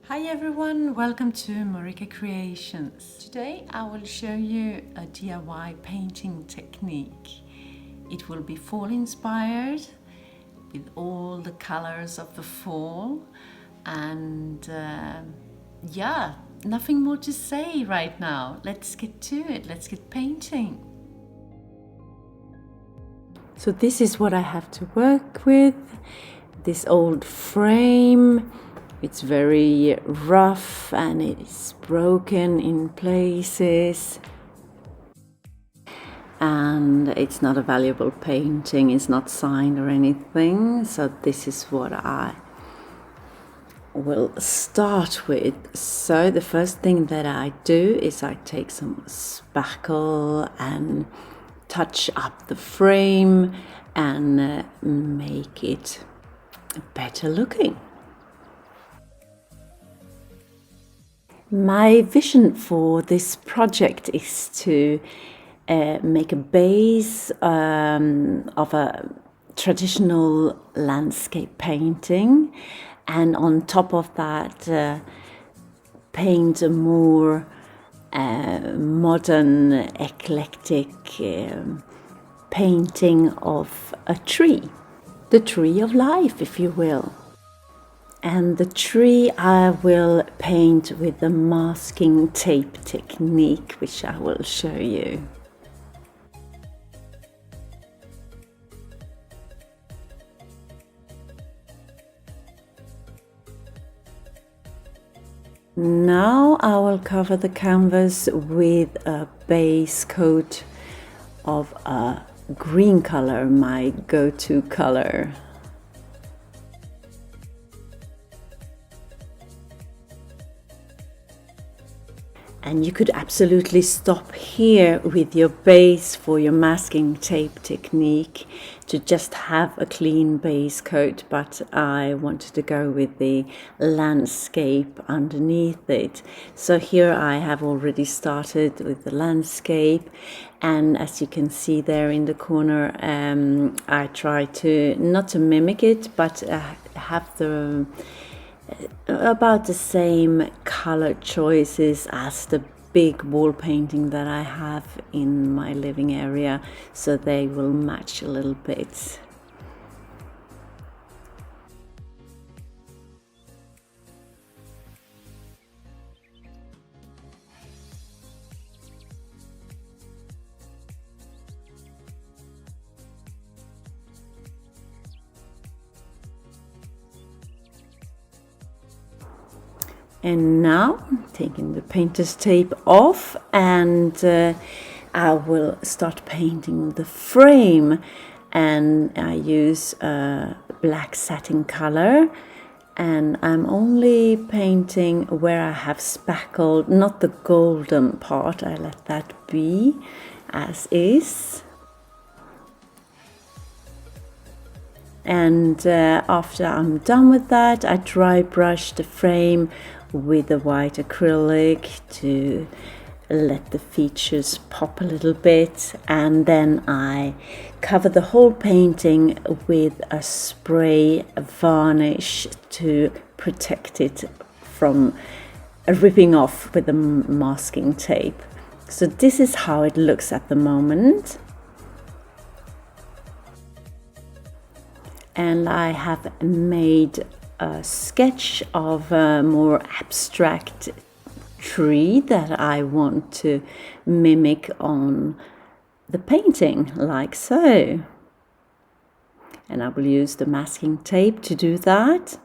Hi everyone, welcome to Marika Creations. Today I will show you a DIY painting technique. It will be fall inspired with all the colors of the fall and yeah, nothing more to say right now. Let's get to it, let's get painting. So this is what I have to work with. This old frame. It's very rough and it's broken in places. And it's not a valuable painting, it's not signed or anything. So this is what I will start with. So the first thing that I do is I take some spackle and touch up the frame and make it better looking. My vision for this project is to make a base of a traditional landscape painting, and on top of that paint a more modern, eclectic painting of a tree, the tree of life, if you will. And the tree I will paint with the masking tape technique, which I will show you. Now I will cover the canvas with a base coat of a green color, my go-to color. And you could absolutely stop here with your base for your masking tape technique to just have a clean base coat, but I wanted to go with the landscape underneath it. So here I have already started with the landscape, and as you can see there in the corner, I try to not to mimic it, but have the about the same color choices as the big wall painting that I have in my living area, so they will match a little bit. And now taking the painter's tape off, and I will start painting the frame, and I use a black satin color, and I'm only painting where I have spackled, not the golden part. I let that be as is. And after I'm done with that, I dry brush the frame with the white acrylic to let the features pop a little bit, and then I cover the whole painting with a spray varnish to protect it from ripping off with the masking tape. So this is how it looks at the moment. And I have made a sketch of a more abstract tree that I want to mimic on the painting, like so. And I will use the masking tape to do that.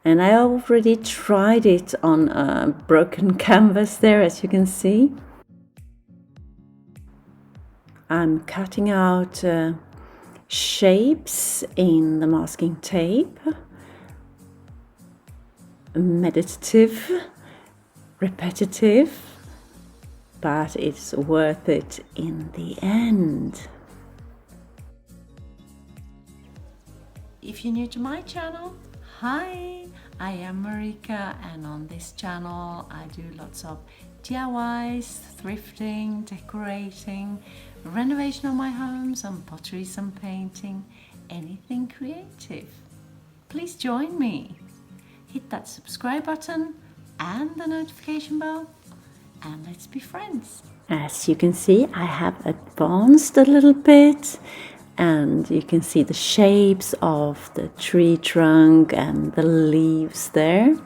And I already tried it on a broken canvas there, as you can see. I'm cutting out shapes in the masking tape. Meditative, repetitive, but it's worth it in the end. If you're new to my channel, hi, I am Marika, and on this channel I do lots of DIYs, thrifting, decorating, renovation of my home, some pottery, some painting, anything creative. Please join me. hit that subscribe button and the notification bell, and let's be friends. As you can see, I have advanced a little bit, and you can see the shapes of the tree trunk and the leaves there.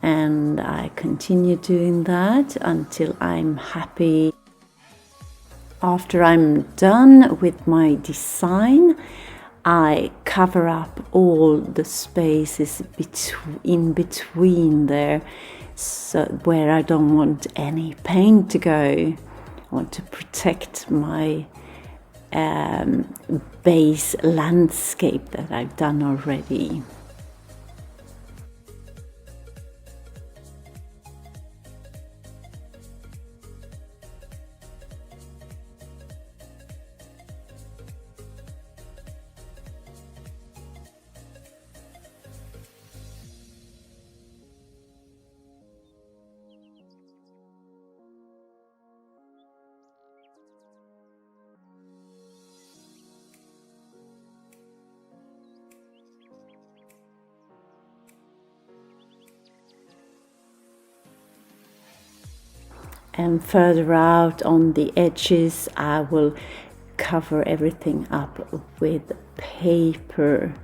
And I continue doing that until I'm happy. After I'm done with my design, I cover up all the spaces in between there, so where I don't want any paint to go. I want to protect my base landscape that I've done already. And further out on the edges, I will cover everything up with paper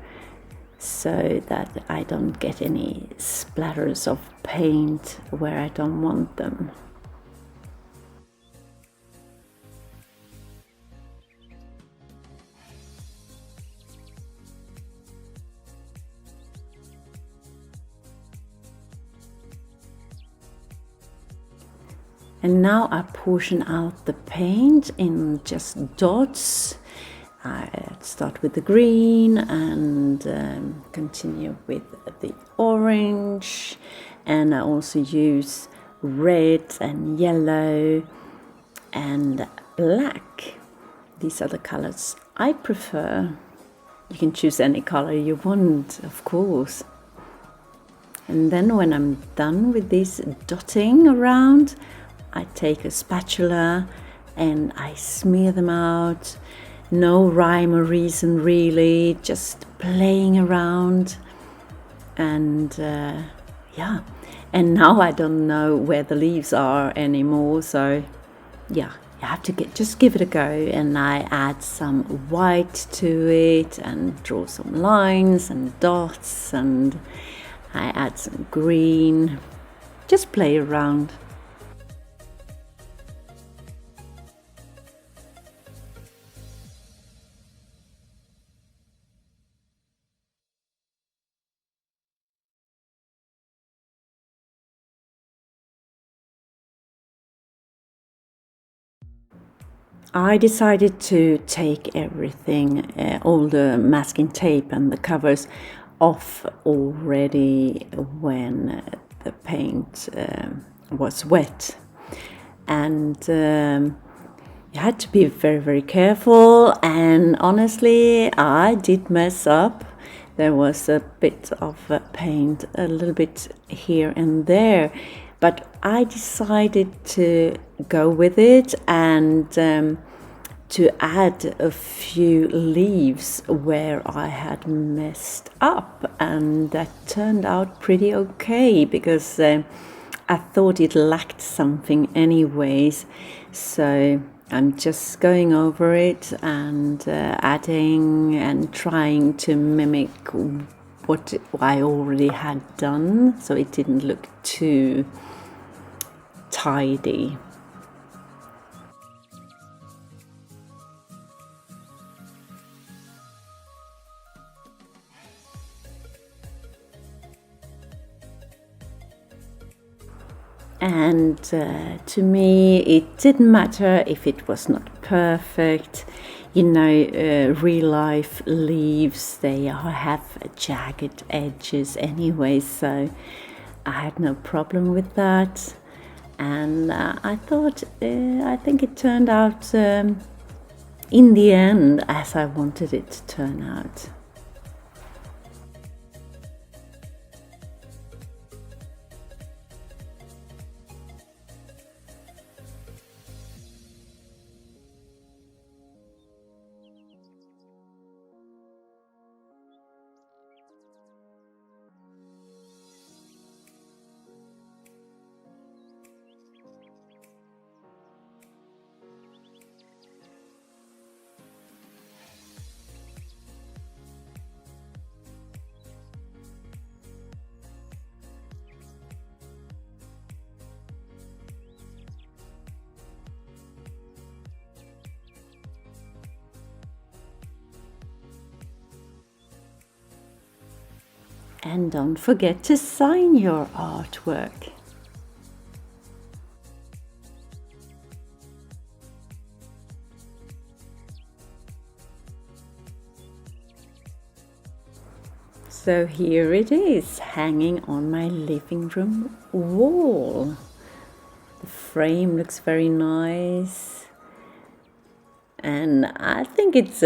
so that I don't get any splatters of paint where I don't want them. And now I portion out the paint in just dots. I start with the green and continue with the orange, and I also use red and yellow and black. These are the colors I prefer. You can choose any color you want, of course. And then when I'm done with this dotting around, I take a spatula and I smear them out. No rhyme or reason really, just playing around. And yeah, and now I don't know where the leaves are anymore, so yeah, you have to just give it a go. And I add some white to it and draw some lines and dots, and I add some green. Just play around. I decided to take everything, all the masking tape and the covers off already when the paint was wet. And you had to be very, very careful, and honestly, I did mess up. There was a bit of paint, a little bit here and there, but I decided to go with it and to add a few leaves where I had messed up, and that turned out pretty okay because I thought it lacked something anyways. So I'm just going over it and adding and trying to mimic what I already had done, so it didn't look too tidy. And to me, it didn't matter if it was not perfect. You know, real life leaves, they have jagged edges anyway, so I had no problem with that. And I think it turned out in the end as I wanted it to turn out. And don't forget to sign your artwork. So here it is, hanging on my living room wall. The frame looks very nice, and I think it's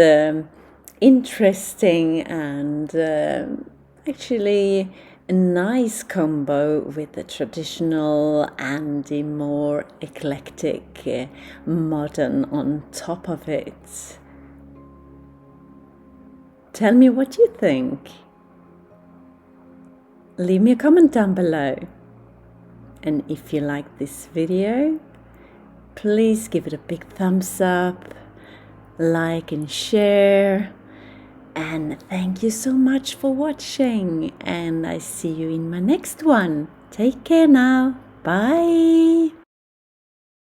interesting and actually a nice combo with the traditional and the more eclectic modern on top of it. Tell me what you think. Leave me a comment down below. And if you like this video, please give it a big thumbs up, like and share. And thank you so much for watching. And I see you in my next one. Take care now. Bye.